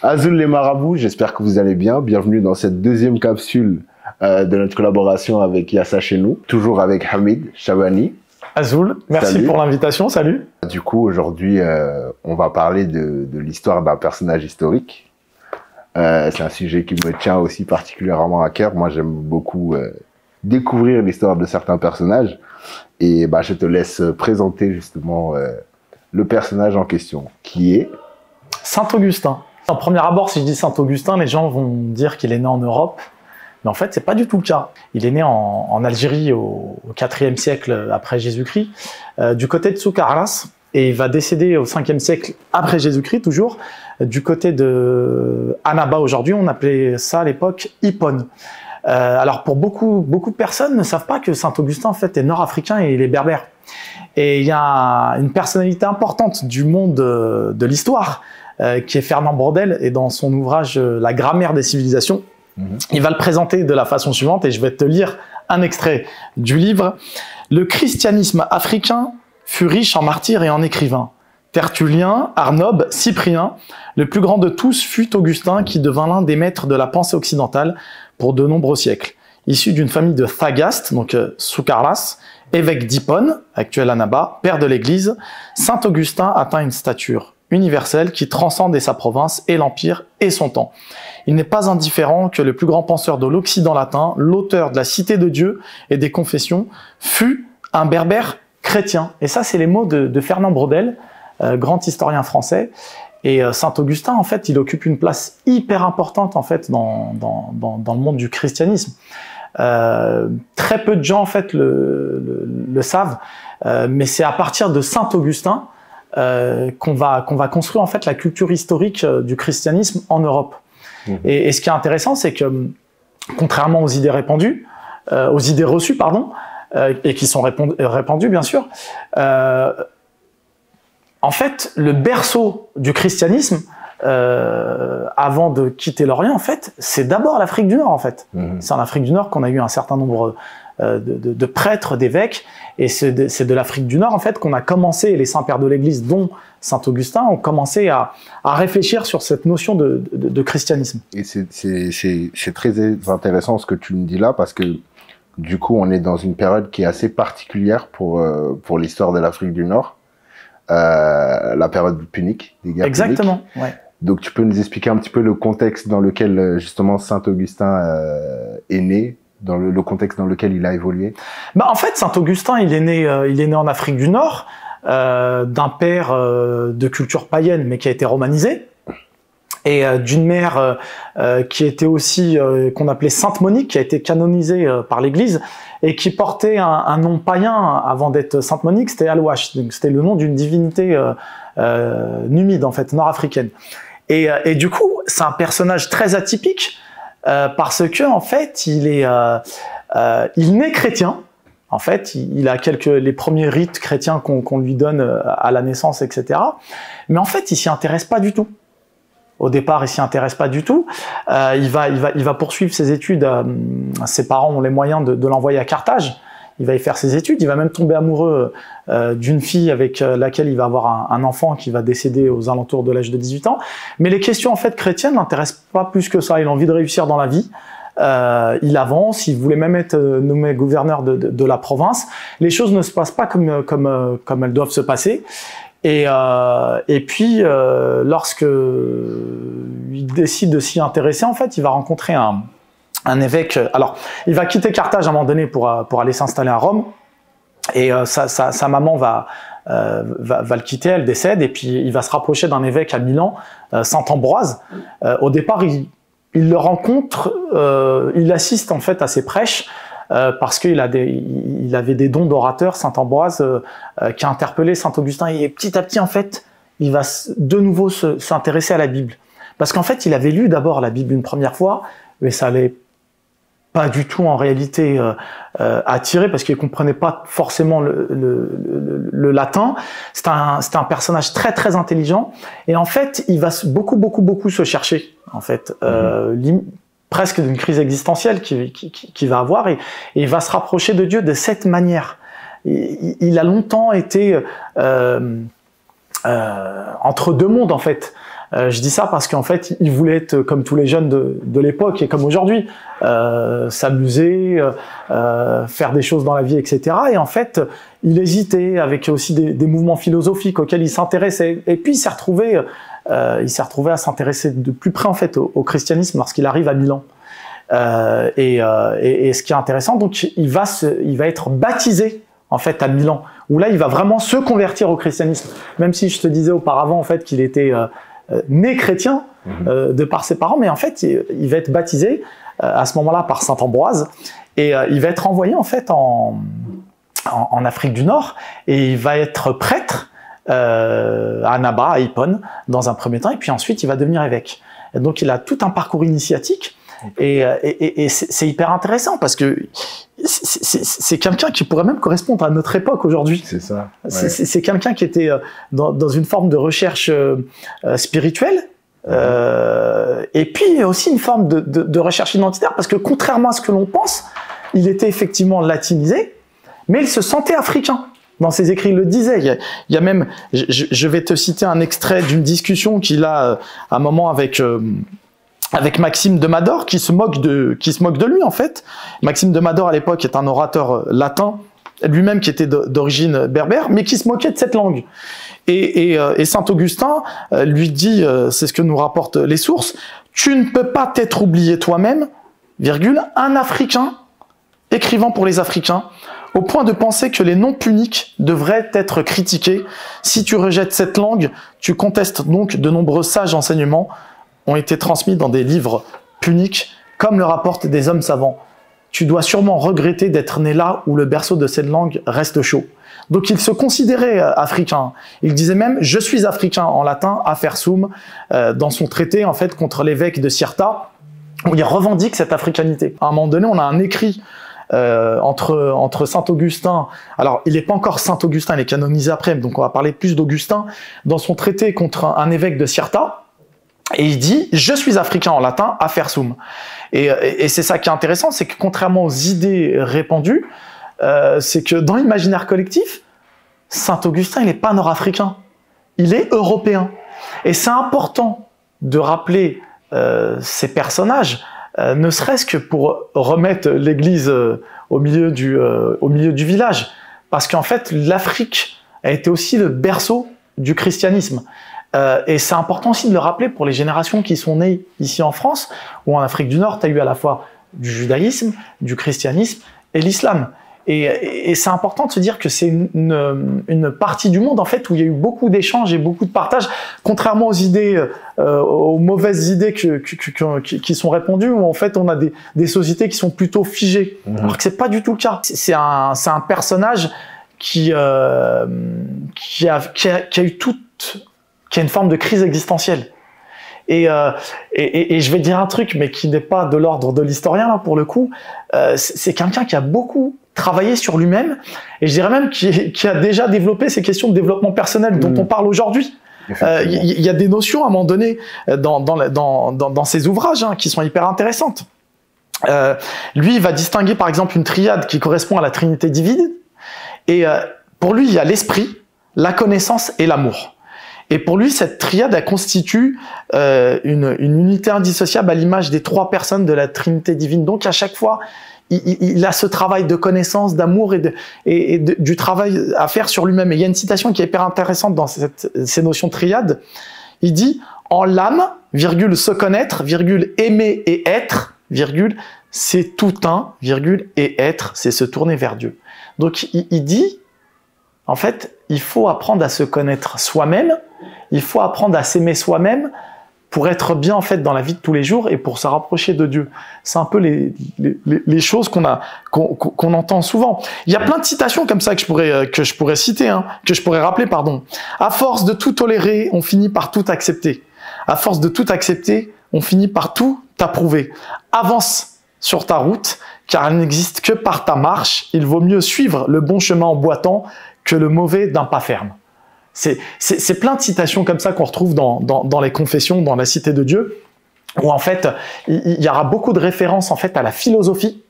Azul les marabouts, j'espère que vous allez bien. Bienvenue dans cette deuxième capsule de notre collaboration avec Yassa chez nous. Toujours avec Hamid Chabani. Azul, merci Salut. pour l'invitation, salut. Du coup, aujourd'hui, on va parler de l'histoire d'un personnage historique. C'est un sujet qui me tient aussi particulièrement à cœur. Moi, j'aime beaucoup découvrir l'histoire de certains personnages. Et je te laisse présenter justement le personnage en question, qui est Saint-Augustin. En premier abord, si je dis Saint-Augustin, les gens vont dire qu'il est né en Europe. Mais en fait, c'est pas du tout le cas. Il est né en Algérie au IVe siècle après Jésus-Christ, du côté de Soukarras, et il va décéder au 5e siècle après Jésus-Christ, toujours, du côté de Annaba aujourd'hui. On appelait ça à l'époque Hippone. Alors pour beaucoup de personnes ne savent pas que Saint-Augustin en fait est nord-africain et il est berbère. Et il y a une personnalité importante du monde de l'histoire qui est Fernand Braudel, et dans son ouvrage La grammaire des civilisations, il va le présenter de la façon suivante, et je vais te lire un extrait du livre. Le christianisme africain fut riche en martyrs et en écrivains. Tertullien, Arnobe, Cyprien, le plus grand de tous fut Augustin, qui devint l'un des maîtres de la pensée occidentale pour de nombreux siècles. Issu d'une famille de Thagaste, donc Soukarras, évêque d'Hippone, actuel Annaba, père de l'Église, Saint Augustin atteint une stature universelle qui transcende sa province et l'Empire et son temps. Il n'est pas indifférent que le plus grand penseur de l'Occident latin, l'auteur de la Cité de Dieu et des Confessions, fut un berbère chrétien. Et ça, c'est les mots de Fernand Braudel, grand historien français. Et Saint-Augustin, en fait, il occupe une place hyper importante en fait dans le monde du christianisme. Très peu de gens en fait le savent, mais c'est à partir de Saint-Augustin qu'on va construire en fait la culture historique du christianisme en Europe. Et ce qui est intéressant, c'est que contrairement aux idées répandues, aux idées reçues, pardon, et qui sont répandues bien sûr, en fait, le berceau du christianisme, avant de quitter l'Orient, en fait, c'est d'abord l'Afrique du Nord, en fait. C'est en Afrique du Nord qu'on a eu un certain nombre de prêtres, d'évêques, et c'est de l'Afrique du Nord, en fait, qu'on a commencé, les saints pères de l'Église, dont Saint-Augustin, ont commencé à réfléchir sur cette notion de christianisme. Et c'est très intéressant ce que tu me dis là, parce que du coup, on est dans une période qui est assez particulière pour l'histoire de l'Afrique du Nord. La période punique, des guerres puniques. Exactement, ouais. Donc tu peux nous expliquer un petit peu le contexte dans lequel justement Saint-Augustin est né, dans le contexte dans lequel il a évolué? En fait, Saint-Augustin, il est né en Afrique du Nord, d'un père de culture païenne, mais qui a été romanisé, et d'une mère qui était aussi, qu'on appelait Sainte Monique, qui a été canonisée par l'Église, et qui portait un nom païen avant d'être Sainte Monique, c'était Alouache, donc c'était le nom d'une divinité numide, en fait, nord-africaine. Et du coup, c'est un personnage très atypique, parce que en fait, il naît chrétien. En fait, il a les premiers rites chrétiens qu'on lui donne à la naissance, etc. Mais en fait, il s'y intéresse pas du tout. Au départ, il s'y intéresse pas du tout. Il va poursuivre ses études. Ses parents ont les moyens de l'envoyer à Carthage. Il va y faire ses études. Il va même tomber amoureux d'une fille avec laquelle il va avoir un enfant qui va décéder aux alentours de l'âge de 18 ans. Mais les questions en fait chrétiennes n'intéressent pas plus que ça. Il a envie de réussir dans la vie. Il avance. Il voulait même être nommé gouverneur de la province. Les choses ne se passent pas comme elles doivent se passer. Et puis, lorsque il décide de s'y intéresser, en fait, il va rencontrer un évêque. Alors, il va quitter Carthage à un moment donné pour aller s'installer à Rome. Et sa maman va le quitter, elle décède. Et puis, il va se rapprocher d'un évêque à Milan, Saint Ambroise. Au départ, il le rencontre, il assiste en fait à ses prêches. Parce qu'il avait des dons d'orateur, Saint Ambroise, qui a interpellé Saint Augustin. Et petit à petit, en fait, il va de nouveau s'intéresser à la Bible. Parce qu'en fait, il avait lu d'abord la Bible une première fois, mais ça allait pas du tout en réalité attiré, parce qu'il comprenait pas forcément le latin. C'est un personnage très très intelligent, et en fait, il va beaucoup se chercher, en fait. Presque d'une crise existentielle qu'il va avoir, et il va se rapprocher de Dieu de cette manière. Il a longtemps été entre deux mondes, en fait. Je dis ça parce qu'en fait, il voulait être comme tous les jeunes de l'époque et comme aujourd'hui, s'amuser, faire des choses dans la vie, etc. Et en fait, il hésitait avec aussi des mouvements philosophiques auxquels il s'intéressait. Et puis, il s'est retrouvé à s'intéresser de plus près en fait au christianisme lorsqu'il arrive à Milan. Et ce qui est intéressant, donc, il va être baptisé en fait à Milan, où là, il va vraiment se convertir au christianisme. Même si je te disais auparavant en fait qu'il était né chrétien de par ses parents, mais en fait, il va être baptisé à ce moment-là par saint Ambroise, et il va être envoyé en fait en Afrique du Nord, et il va être prêtre à Annaba, à Hippone, dans un premier temps, et puis ensuite il va devenir évêque. Et donc il a tout un parcours initiatique, et c'est hyper intéressant parce que c'est quelqu'un qui pourrait même correspondre à notre époque aujourd'hui. C'est ça. Ouais. C'est quelqu'un qui était dans une forme de recherche spirituelle, et puis aussi une forme de recherche identitaire, parce que contrairement à ce que l'on pense, il était effectivement latinisé, mais il se sentait africain. Dans ses écrits, il le disait. Il y a même, je vais te citer un extrait d'une discussion qu'il a à un moment avec Maxime de Mador, qui se moque de lui en fait. Maxime de Mador à l'époque est un orateur latin, lui-même qui était d'origine berbère, mais qui se moquait de cette langue. Et saint Augustin lui dit, c'est ce que nous rapportent les sources, tu ne peux pas t'être oublié toi-même, virgule, un Africain écrivant pour les Africains, au point de penser que les noms puniques devraient être critiqués. Si tu rejettes cette langue, tu contestes donc de nombreux sages enseignements ont été transmis dans des livres puniques, comme le rapportent des hommes savants. Tu dois sûrement regretter d'être né là où le berceau de cette langue reste chaud. Donc il se considérait africain. Il disait même « je suis africain » en latin, Afersum, dans son traité en fait contre l'évêque de Cirta, où il revendique cette africanité. À un moment donné, on a un écrit entre saint Augustin, alors il n'est pas encore saint Augustin, il est canonisé après, donc on va parler plus d'Augustin, dans son traité contre un évêque de Cirta, et il dit « je suis africain » en latin, Afersum. Et c'est ça qui est intéressant, c'est que contrairement aux idées répandues, c'est que dans l'imaginaire collectif, saint Augustin, il n'est pas nord-africain, il est européen. Et c'est important de rappeler ces personnages, ne serait-ce que pour remettre l'église au milieu du village. Parce qu'en fait, l'Afrique a été aussi le berceau du christianisme. Et c'est important aussi de le rappeler pour les générations qui sont nées ici en France, ou en Afrique du Nord, tu as eu à la fois du judaïsme, du christianisme et l'islam. Et c'est important de se dire que c'est une partie du monde en fait où il y a eu beaucoup d'échanges et beaucoup de partages, contrairement aux idées, aux mauvaises idées qui sont répandues, où en fait on a des sociétés qui sont plutôt figées, alors que c'est pas du tout le cas. C'est un personnage qui a une forme de crise existentielle. Et je vais dire un truc, mais qui n'est pas de l'ordre de l'historien là pour le coup. C'est quelqu'un qui a beaucoup travaillé sur lui-même, et je dirais même qui a déjà développé ces questions de développement personnel dont on parle aujourd'hui. Il y a des notions à un moment donné dans ses ouvrages qui sont hyper intéressantes. Lui, il va distinguer par exemple une triade qui correspond à la Trinité divine, et pour lui, il y a l'esprit, la connaissance et l'amour. Et pour lui, cette triade, elle constitue une unité indissociable à l'image des trois personnes de la Trinité divine. Donc, à chaque fois, il a ce travail de connaissance, d'amour et du travail à faire sur lui-même. Et il y a une citation qui est hyper intéressante dans ces notions de triade. Il dit « En l'âme, virgule, se connaître, virgule, aimer et être, virgule, c'est tout un, virgule, et être, c'est se tourner vers Dieu. » Donc, il dit, en fait, il faut apprendre à se connaître soi-même, il faut apprendre à s'aimer soi-même pour être bien en fait dans la vie de tous les jours et pour se rapprocher de Dieu. C'est un peu les choses qu'on entend souvent. Il y a plein de citations comme ça que je pourrais citer, que je pourrais rappeler, pardon. À force de tout tolérer, on finit par tout accepter. À force de tout accepter, on finit par tout approuver. Avance sur ta route, car elle n'existe que par ta marche. Il vaut mieux suivre le bon chemin en boitant que le mauvais d'un pas ferme. C'est plein de citations comme ça qu'on retrouve dans les confessions, dans la Cité de Dieu, où en fait, il y aura beaucoup de références en fait à la philosophie,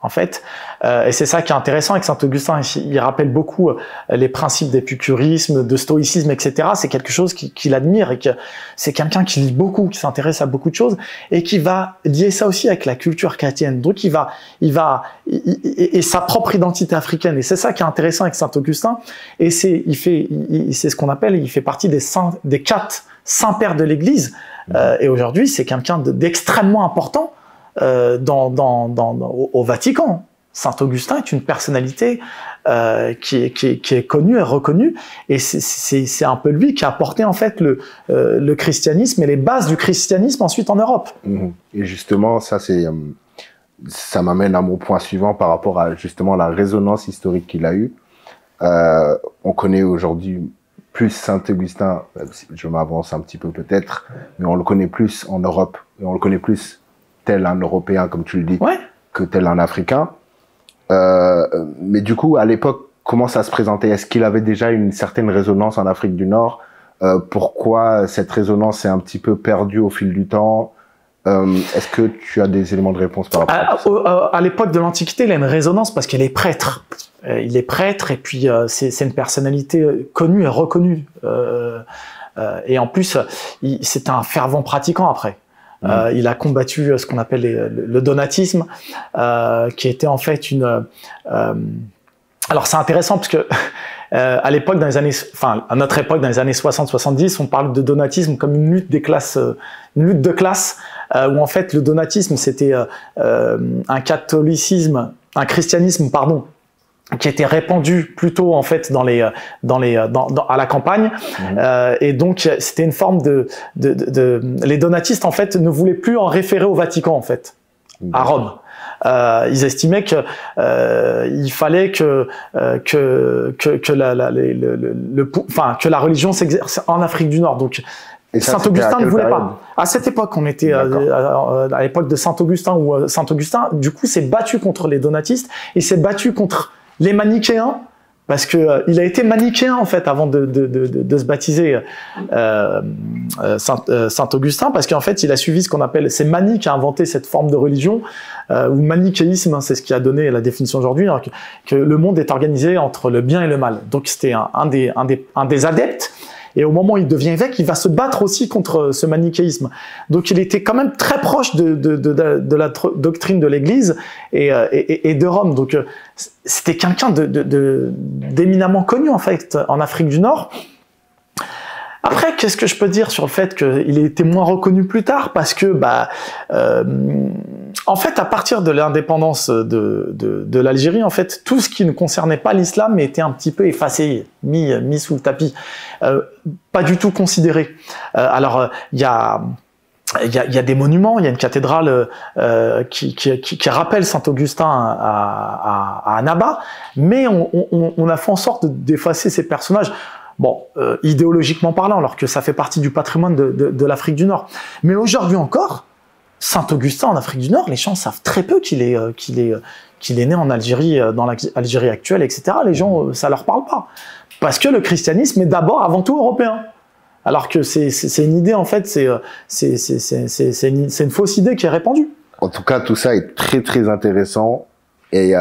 en fait. Et c'est ça qui est intéressant avec Saint-Augustin. Il rappelle beaucoup les principes d'épicurisme, de stoïcisme, etc. C'est quelque chose qu'il admire et que c'est quelqu'un qui lit beaucoup, qui s'intéresse à beaucoup de choses et qui va lier ça aussi avec la culture chrétienne. Donc et sa propre identité africaine. Et c'est ça qui est intéressant avec Saint-Augustin. Et c'est ce qu'on appelle, il fait partie des 4 saints-pères de l'Église. Et aujourd'hui, c'est quelqu'un d'extrêmement important au Vatican. Saint-Augustin est une personnalité qui est connue et reconnue, et c'est un peu lui qui a apporté en fait le christianisme et les bases du christianisme ensuite en Europe. Et justement, ça m'amène à mon point suivant par rapport à justement la résonance historique qu'il a eue. On connaît aujourd'hui plus Saint-Augustin, je m'avance un petit peu peut-être, mais on le connaît plus en Europe, et on le connaît plus tel un Européen, comme tu le dis, que tel un Africain. Mais du coup, à l'époque, comment ça se présentait? Est-ce qu'il avait déjà une certaine résonance en Afrique du Nord? Pourquoi cette résonance s'est un petit peu perdue au fil du temps? Est-ce que tu as des éléments de réponse par rapport à ça? À l'époque de l'Antiquité, il a une résonance parce qu'il est prêtre. Il est prêtre et puis c'est une personnalité connue et reconnue. Et en plus, c'est un fervent pratiquant après. Il a combattu ce qu'on appelle le donatisme, qui était en fait alors c'est intéressant parce que à l'époque, à notre époque, dans les années 60-70, on parle de donatisme comme une lutte des classes, une lutte de classe, où en fait le donatisme c'était un christianisme, pardon, qui était répandu plutôt en fait à la campagne, et donc c'était une forme les donatistes en fait ne voulaient plus en référer au Vatican en fait, à Rome. Ils estimaient que il fallait que la religion s'exerce en Afrique du Nord. Donc Saint-Augustin ne voulait pas. À cette époque, on était à l'époque de Saint-Augustin, où Saint-Augustin du coup s'est battu contre les donatistes et s'est battu contre les manichéens, parce que il a été manichéen en fait avant de se baptiser Saint-Augustin, parce qu'en fait il a suivi ce qu'on appelle, c'est Mani qui a inventé cette forme de religion, ou manichéisme, c'est ce qui a donné la définition aujourd'hui, hein, que le monde est organisé entre le bien et le mal. Donc c'était un des adeptes. Et au moment où il devient évêque, il va se battre aussi contre ce manichéisme. Donc il était quand même très proche de la doctrine de l'Église et de Rome. Donc c'était quelqu'un d'éminemment connu en fait en Afrique du Nord. Après, qu'est-ce que je peux dire sur le fait qu'il ait été moins reconnu plus tard? Parce que, en fait, à partir de l'indépendance de l'Algérie, en fait, tout ce qui ne concernait pas l'islam était un petit peu effacé, mis sous le tapis, pas du tout considéré. Alors, il y a des monuments, il y a une cathédrale qui rappelle Saint-Augustin à Annaba, mais on a fait en sorte d'effacer ces personnages. Bon, idéologiquement parlant, alors que ça fait partie du patrimoine de l'Afrique du Nord. Mais aujourd'hui encore, Saint-Augustin en Afrique du Nord, les gens savent très peu qu'il est né en Algérie, dans l'Algérie actuelle, etc. Les gens, ça leur parle pas. Parce que le christianisme est d'abord, avant tout, européen. Alors que c'est une idée, en fait, c'est une fausse idée qui est répandue. En tout cas, tout ça est très, très intéressant. Et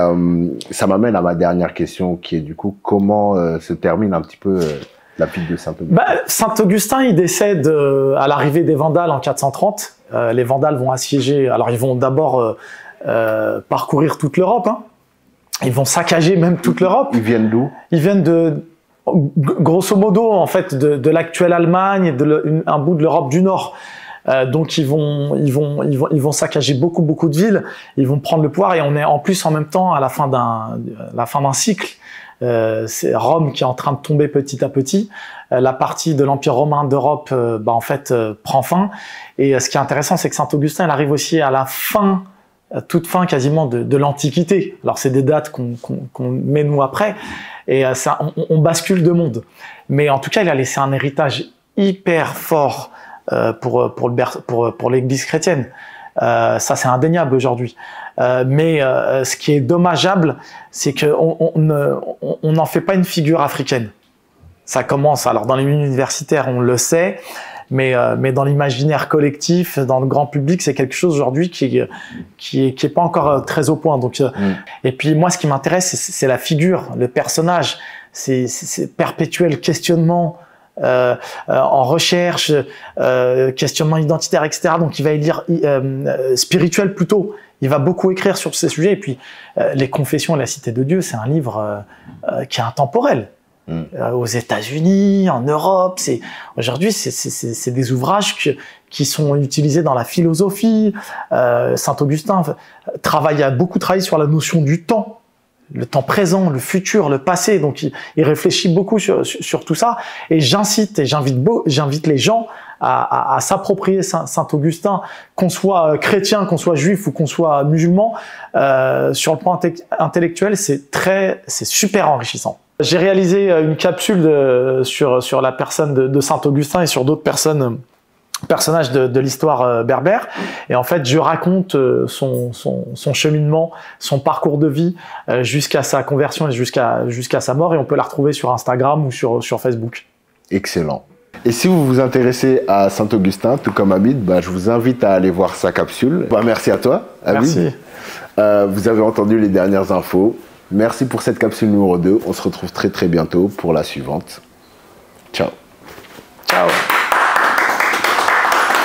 ça m'amène à ma dernière question, qui est du coup, comment se termine un petit peu la vie de Saint-Augustin? Saint-Augustin, il décède à l'arrivée des Vandales en 430. Les Vandales vont assiéger, alors ils vont d'abord parcourir toute l'Europe. Hein. Ils vont saccager même toute l'Europe. Ils viennent d'où? Ils viennent grosso modo, en fait, de l'actuelle Allemagne et un bout de l'Europe du Nord. Donc ils vont saccager beaucoup de villes, ils vont prendre le pouvoir, et on est en plus en même temps à la fin d'un cycle. C'est Rome qui est en train de tomber petit à petit. La partie de l'Empire romain d'Europe en fait prend fin, et ce qui est intéressant, c'est que Saint-Augustin, il arrive aussi à la fin, toute fin quasiment de l'Antiquité. Alors c'est des dates qu'on met nous après, et on bascule de monde, mais en tout cas il a laissé un héritage hyper fort pour l'Église chrétienne. Ça, c'est indéniable aujourd'hui. Mais ce qui est dommageable, c'est qu'on n'en fait pas une figure africaine. Ça commence, alors dans les milieux universitaires, on le sait, mais dans l'imaginaire collectif, dans le grand public, c'est quelque chose aujourd'hui qui est pas encore très au point. Donc, et puis moi, ce qui m'intéresse, c'est la figure, le personnage, c'est perpétuel questionnement. En recherche, questionnement identitaire, etc. Donc il va lire spirituel plutôt. Il va beaucoup écrire sur ces sujets. Et puis Les Confessions et la Cité de Dieu, c'est un livre qui est intemporel. Aux États-Unis, en Europe, aujourd'hui c'est des ouvrages qui sont utilisés dans la philosophie. Saint Augustin a beaucoup travaillé sur la notion du temps. Le temps présent, le futur, le passé. Donc, il réfléchit beaucoup sur tout ça. Et j'invite les gens à s'approprier Saint Augustin, qu'on soit chrétien, qu'on soit juif ou qu'on soit musulman. Sur le plan intellectuel, c'est super enrichissant. J'ai réalisé une capsule sur la personne de Saint Augustin et sur d'autres personnages de l'histoire berbère, et en fait je raconte son cheminement, son parcours de vie jusqu'à sa conversion et jusqu'à sa mort, et on peut la retrouver sur Instagram ou sur Facebook. Excellent. Et si vous vous intéressez à Saint Augustin, tout comme Hamid, je vous invite à aller voir sa capsule. Merci à toi, Hamid. Merci. Vous avez entendu les dernières infos. Merci pour cette capsule numéro 2. On se retrouve très très bientôt pour la suivante. Ciao. Ciao.